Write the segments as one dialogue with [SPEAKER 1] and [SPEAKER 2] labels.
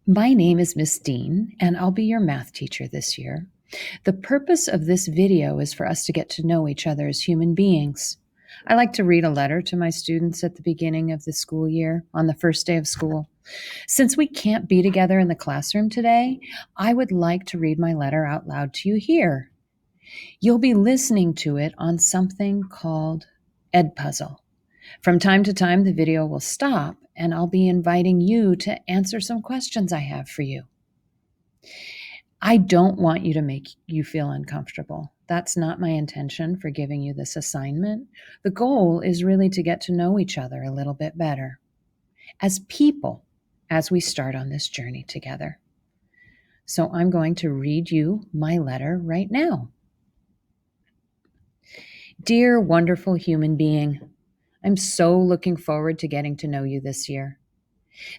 [SPEAKER 1] My name is Miss Dean, and I'll be your math teacher this year. The purpose of this video is for us to get to know each other as human beings. I like to read a letter to my students at the beginning of the school year on the first day of school. Since we can't be together in the classroom today, I would like to read my letter out loud to you here. You'll be listening to it on something called Edpuzzle. From time to time, the video will stop, and I'll be inviting you to answer some questions I have for you. I don't want you to make you feel uncomfortable. That's not my intention for giving you this assignment. The goal is really to get to know each other a little bit better as people as we start on this journey together. So I'm going to read you my letter right now. Dear wonderful human being, I'm so looking forward to getting to know you this year.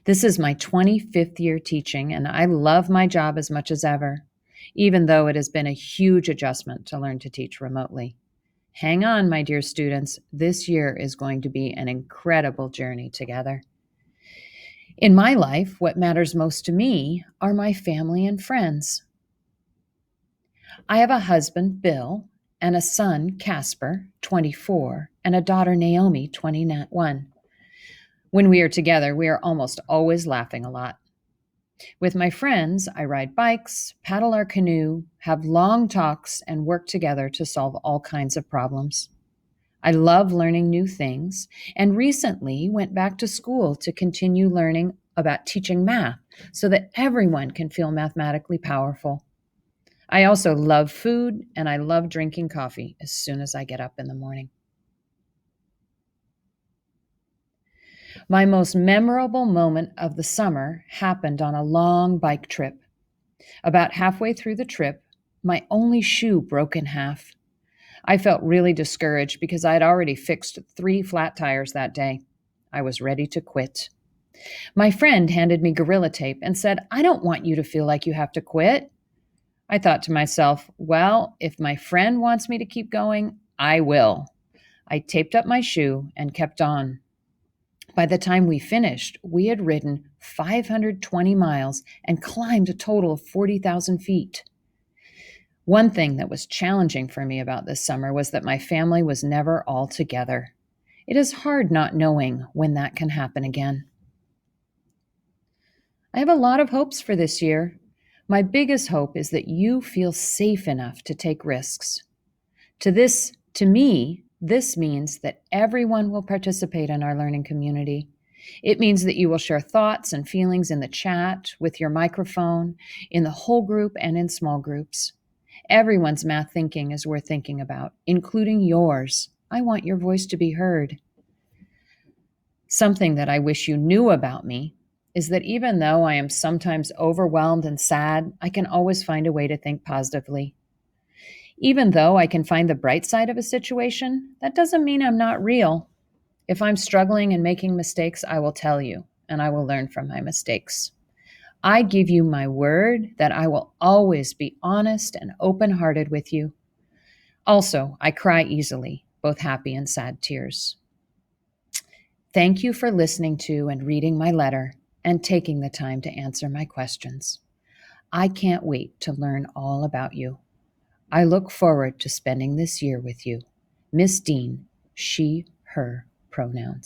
[SPEAKER 1] This is my 25th year teaching, and I love my job as much as ever, even though it has been a huge adjustment to learn to teach remotely. Hang on, my dear students. This year is going to be an incredible journey together. In my life, what matters most to me are my family and friends. I have a husband, Bill, and a son, Casper, 24, and a daughter, Naomi, 21. When we are together, we are almost always laughing a lot. With my friends, I ride bikes, paddle our canoe, have long talks, and work together to solve all kinds of problems. I love learning new things, and recently went back to school to continue learning about teaching math so that everyone can feel mathematically powerful. I also love food, and I love drinking coffee as soon as I get up in the morning. My most memorable moment of the summer happened on a long bike trip. About halfway through the trip, my only shoe broke in half. I felt really discouraged because I had already fixed 3 flat tires that day. I was ready to quit. My friend handed me Gorilla Tape and said, "I don't want you to feel like you have to quit." I thought to myself, well, if my friend wants me to keep going, I will. I taped up my shoe and kept on. By the time we finished, we had ridden 520 miles and climbed a total of 40,000 feet. One thing that was challenging for me about this summer was that my family was never all together. It is hard not knowing when that can happen again. I have a lot of hopes for this year. My biggest hope is that you feel safe enough to take risks. To me, this means that everyone will participate in our learning community. It means that you will share thoughts and feelings in the chat, with your microphone, in the whole group, and in small groups. Everyone's math thinking is worth thinking about, including yours. I want your voice to be heard. Something that I wish you knew about me is that even though I am sometimes overwhelmed and sad, I can always find a way to think positively. Even though I can find the bright side of a situation, that doesn't mean I'm not real. If I'm struggling and making mistakes, I will tell you, and I will learn from my mistakes. I give you my word that I will always be honest and open-hearted with you. Also, I cry easily, both happy and sad tears. Thank you for listening to and reading my letter and taking the time to answer my questions. I can't wait to learn all about you. I look forward to spending this year with you. Miss Dean, she, her pronouns.